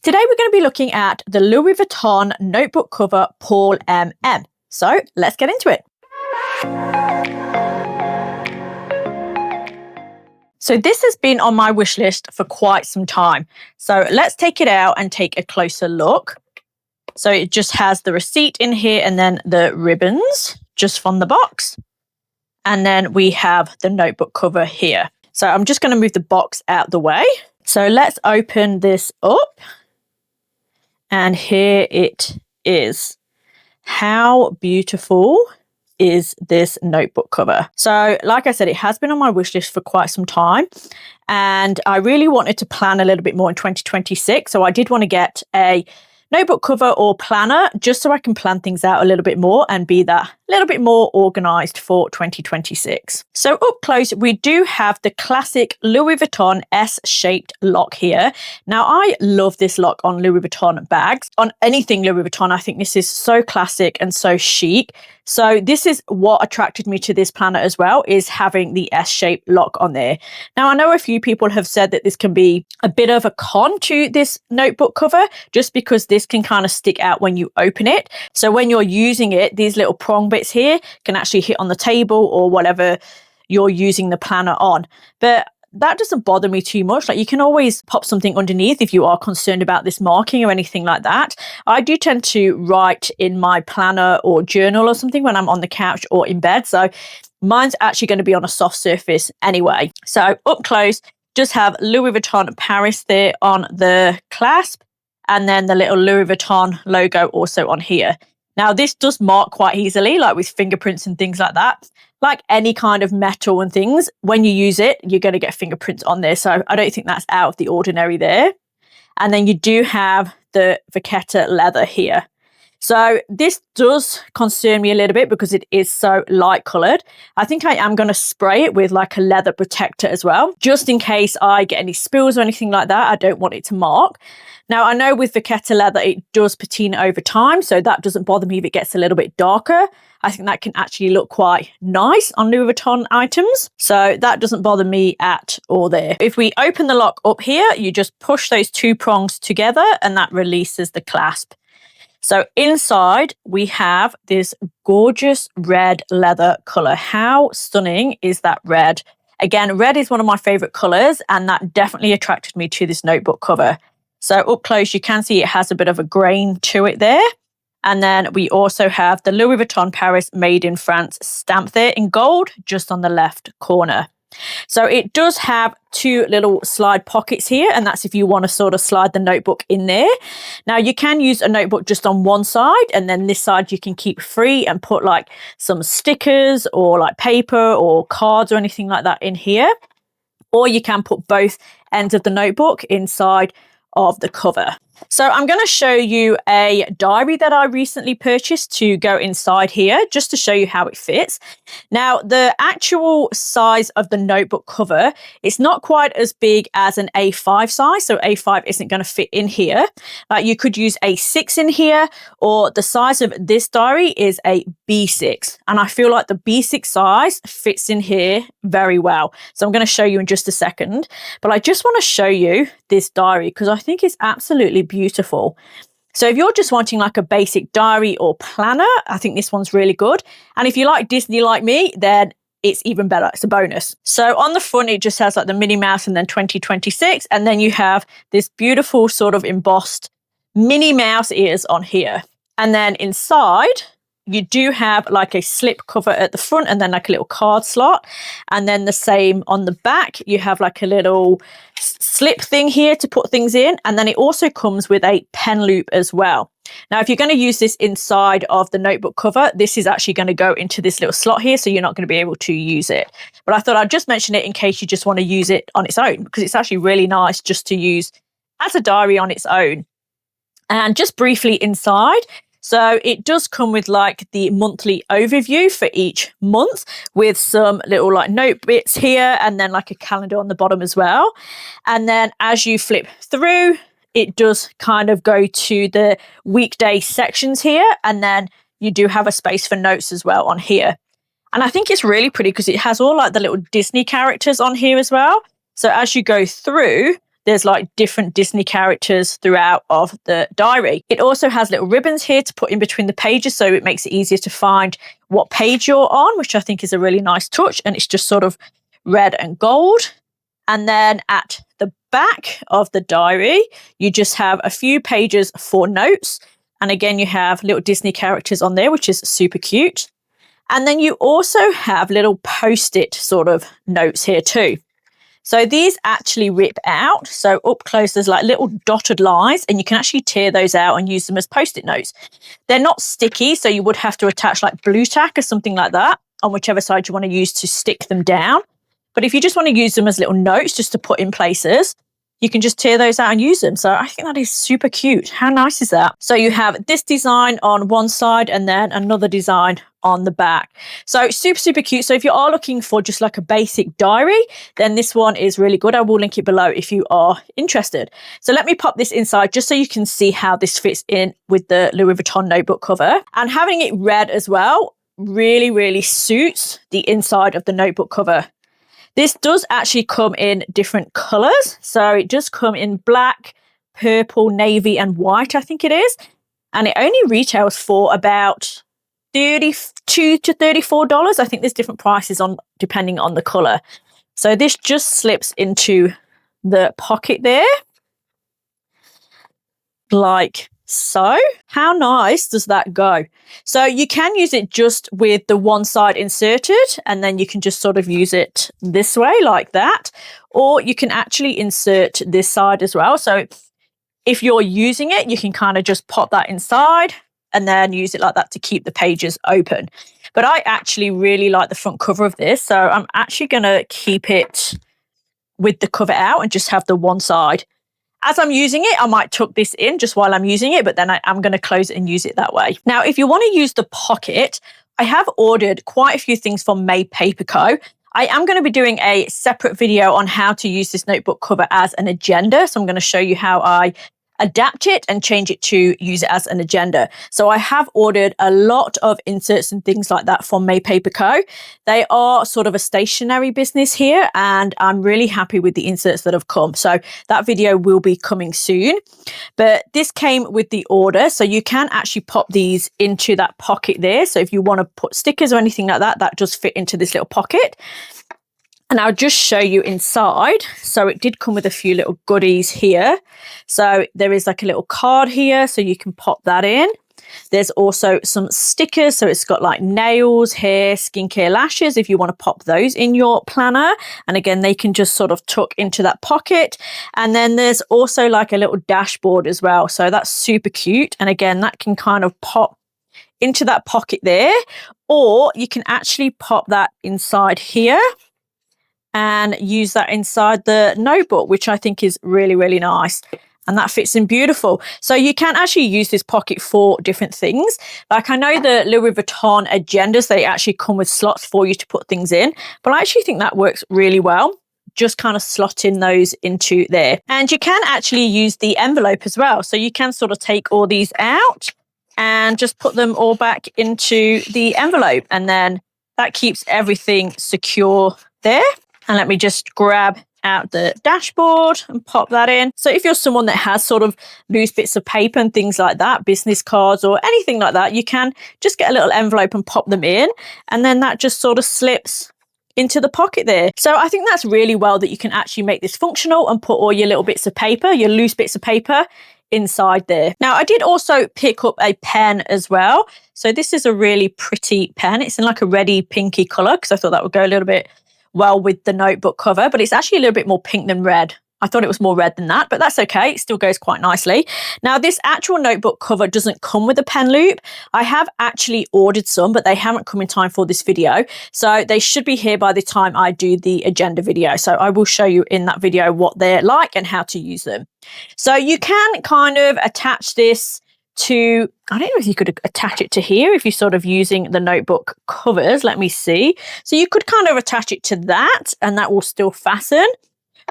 Today we're going to be looking at the Louis Vuitton notebook cover Paul MM. So let's get into it. So this has been on my wish list for quite some time. So let's take it out and take a closer look. So it just has the receipt in here and then the ribbons just from the box. And then we have the notebook cover here. So I'm just going to move the box out the way. So let's open this up. And here it is. How beautiful is this notebook cover? So like I said, it has been on my wish list for quite some time. And I really wanted to plan a little bit more in 2026. So I did want to get a notebook cover or planner just so I can plan things out a little bit more and be that little bit more organized for 2026. So up close, we do have the classic Louis Vuitton S-shaped lock here. Now, I love this lock on Louis Vuitton bags. On anything Louis Vuitton, I think this is so classic and so chic. So this is what attracted me to this planner as well, is having the S-shaped lock on there. Now, I know a few people have said that this can be a bit of a con to this notebook cover, just because this can kind of stick out when you open it. So when you're using it, these little prong bits here can actually hit on the table or whatever you're using the planner on. But that doesn't bother me too much. Like, you can always pop something underneath if you are concerned about this marking or anything like that. I do tend to write in my planner or journal or something when I'm on the couch or in bed. So mine's actually going to be on a soft surface anyway. So up close, just have Louis Vuitton Paris there on the clasp, and then the little Louis Vuitton logo also on here. Now, this does mark quite easily, like with fingerprints and things like that. Like any kind of metal and things, when you use it, you're going to get fingerprints on there. So I don't think that's out of the ordinary there. And then you do have the Vachetta leather here. So this does concern me a little bit because it is so light coloured. I think I am going to spray it with like a leather protector as well, just in case I get any spills or anything like that. I don't want it to mark. Now, I know with Vachetta leather, it does patina over time, so that doesn't bother me if it gets a little bit darker. I think that can actually look quite nice on Louis Vuitton items. So that doesn't bother me at all there. If we open the lock up here, you just push those two prongs together and that releases the clasp. So inside, we have this gorgeous red leather colour. How stunning is that red? Again, red is one of my favourite colours, and that definitely attracted me to this notebook cover. So up close, you can see it has a bit of a grain to it there. And then we also have the Louis Vuitton Paris Made in France stamp there in gold, just on the left corner. So it does have two little slide pockets here, and that's if you want to sort of slide the notebook in there. Now, you can use a notebook just on one side, and then this side you can keep free and put like some stickers or like paper or cards or anything like that in here. Or you can put both ends of the notebook inside of the cover. So I'm going to show you a diary that I recently purchased to go inside here, just to show you how it fits. Now, the actual size of the notebook cover, it's not quite as big as an A5 size, so A5 isn't going to fit in here. You could use A6 in here, or the size of this diary is a B6, and I feel like the B6 size fits in here very well. So I'm going to show you in just a second, but I just want to show you this diary because I think it's absolutely beautiful. So if you're just wanting like a basic diary or planner, I think this one's really good. And if you like Disney like me, then it's even better. It's a bonus. So on the front, it just has like the Minnie Mouse and then 2026. And then you have this beautiful sort of embossed Minnie Mouse ears on here. And then inside, you do have like a slip cover at the front and then like a little card slot. And then the same on the back, you have like a little slip thing here to put things in. And then it also comes with a pen loop as well. Now, if you're going to use this inside of the notebook cover, this is actually going to go into this little slot here. So you're not going to be able to use it. But I thought I'd just mention it in case you just want to use it on its own, because it's actually really nice just to use as a diary on its own. And just briefly inside, so it does come with like the monthly overview for each month with some little like note bits here and then like a calendar on the bottom as well. And then as you flip through, it does kind of go to the weekday sections here. And then you do have a space for notes as well on here. And I think it's really pretty because it has all like the little Disney characters on here as well. So as you go through, there's like different Disney characters throughout of the diary. It also has little ribbons here to put in between the pages, so it makes it easier to find what page you're on, which I think is a really nice touch. And it's just sort of red and gold. And then at the back of the diary, you just have a few pages for notes. And again, you have little Disney characters on there, which is super cute. And then you also have little post-it sort of notes here too. So these actually rip out. So up close, there's like little dotted lines, and you can actually tear those out and use them as post-it notes. They're not sticky, so you would have to attach like blue tack or something like that on whichever side you want to use to stick them down. But if you just want to use them as little notes just to put in places, you can just tear those out and use them. So I think that is super cute. How nice is that? So you have this design on one side and then another design on the back. So super, super cute. So if you are looking for just like a basic diary, then this one is really good. I will link it below if you are interested. So let me pop this inside just so you can see how this fits in with the Louis Vuitton notebook cover. And having it red as well really, really suits the inside of the notebook cover. This does actually come in different colours. So it does come in black, purple, navy and white, I think it is. And it only retails for about $32 to $34. I think there's different prices on depending on the colour. So this just slips into the pocket there. Like so. How nice does that go? So you can use it just with the one side inserted, and then you can just sort of use it this way like that. Or you can actually insert this side as well. So if you're using it, you can kind of just pop that inside and then use it like that to keep the pages open. But I actually really like the front cover of this. So I'm actually going to keep it with the cover out and just have the one side. As I'm using it, I might tuck this in just while I'm using it, but then I'm going to close it and use it that way. Now, if you want to use the pocket, I have ordered quite a few things from Maypaperco. I am going to be doing a separate video on how to use this notebook cover as an agenda. So I'm going to show you how I adapt it and change it to use it as an agenda. So I have ordered a lot of inserts and things like that from Maypaperco. They are sort of a stationery business here, and I'm really happy with the inserts that have come. So that video will be coming soon. But this came with the order, so you can actually pop these into that pocket there. So if you want to put stickers or anything like that, that does fit into this little pocket. And I'll just show you inside. So it did come with a few little goodies here. So there is like a little card here, so you can pop that in. There's also some stickers. So it's got like nails, hair, skincare, lashes, if you want to pop those in your planner. And again, they can just sort of tuck into that pocket. And then there's also like a little dashboard as well. So that's super cute. And again, that can kind of pop into that pocket there. Or you can actually pop that inside here and use that inside the notebook, which I think is really, really nice. And that fits in beautiful. So you can actually use this pocket for different things. Like I know the Louis Vuitton agendas, they actually come with slots for you to put things in. But I actually think that works really well. Just kind of slotting those into there. And you can actually use the envelope as well. So you can sort of take all these out and just put them all back into the envelope. And then that keeps everything secure there. And let me just grab out the dashboard and pop that in. So if you're someone that has sort of loose bits of paper and things like that, business cards or anything like that, you can just get a little envelope and pop them in. And then that just sort of slips into the pocket there. So I think that's really well that you can actually make this functional and put all your little bits of paper, your loose bits of paper inside there. Now I did also pick up a pen as well. So this is a really pretty pen. It's in like a reddy pinky color because I thought that would go a little bit well with the notebook cover, but it's actually a little bit more pink than red. I thought it was more red than that, but that's okay. It still goes quite nicely. Now, this actual notebook cover doesn't come with a pen loop. I have actually ordered some, but they haven't come in time for this video. So they should be here by the time I do the agenda video. So I will show you in that video what they're like and how to use them. So you can kind of attach this to, I don't know if you could attach it to here if you're sort of using the notebook covers. Let me see. So you could kind of attach it to that and that will still fasten.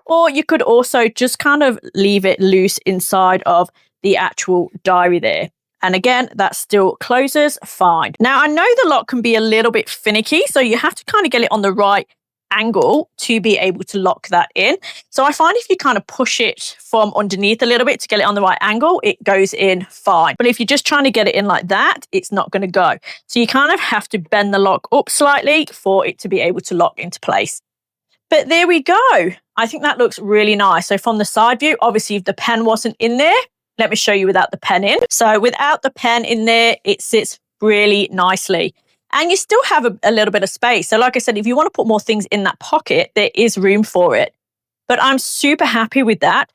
Or you could also just kind of leave it loose inside of the actual diary there. And again, that still closes fine. Now, I know the lock can be a little bit finicky, so you have to kind of get it on the right angle to be able to lock that in. So I find if you kind of push it from underneath a little bit to get it on the right angle, it goes in fine. But if you're just trying to get it in like that, it's not going to go. So you kind of have to bend the lock up slightly for it to be able to lock into place. But there we go. I think that looks really nice. So from the side view, obviously if the pen wasn't in there, let me show you without the pen in. So without the pen in there, it sits really nicely. And you still have a little bit of space. So like I said, if you want to put more things in that pocket, there is room for it. But I'm super happy with that.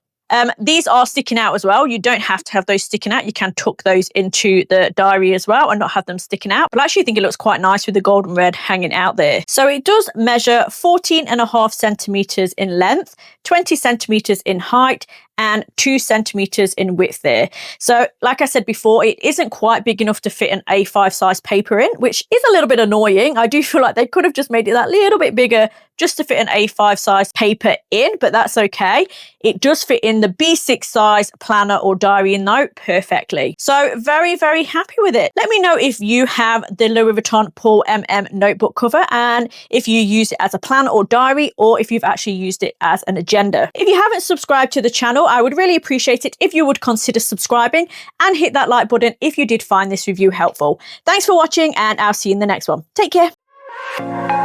These are sticking out as well. You don't have to have those sticking out. You can tuck those into the diary as well and not have them sticking out. But I actually think it looks quite nice with the gold and red hanging out there. So it does measure 14.5 centimeters in length, 20 centimeters in height, and 2 centimeters in width there. So like I said before, it isn't quite big enough to fit an A5 size paper in, which is a little bit annoying. I do feel like they could have just made it that little bit bigger just to fit an A5 size paper in, but that's okay. It does fit in the B6 size planner or diary note perfectly. So very, very happy with it. Let me know if you have the Louis Vuitton Paul MM notebook cover and if you use it as a planner or diary, or if you've actually used it as an agenda. If you haven't subscribed to the channel, I would really appreciate it if you would consider subscribing and hit that like button if you did find this review helpful. Thanks for watching, and I'll see you in the next one. Take care.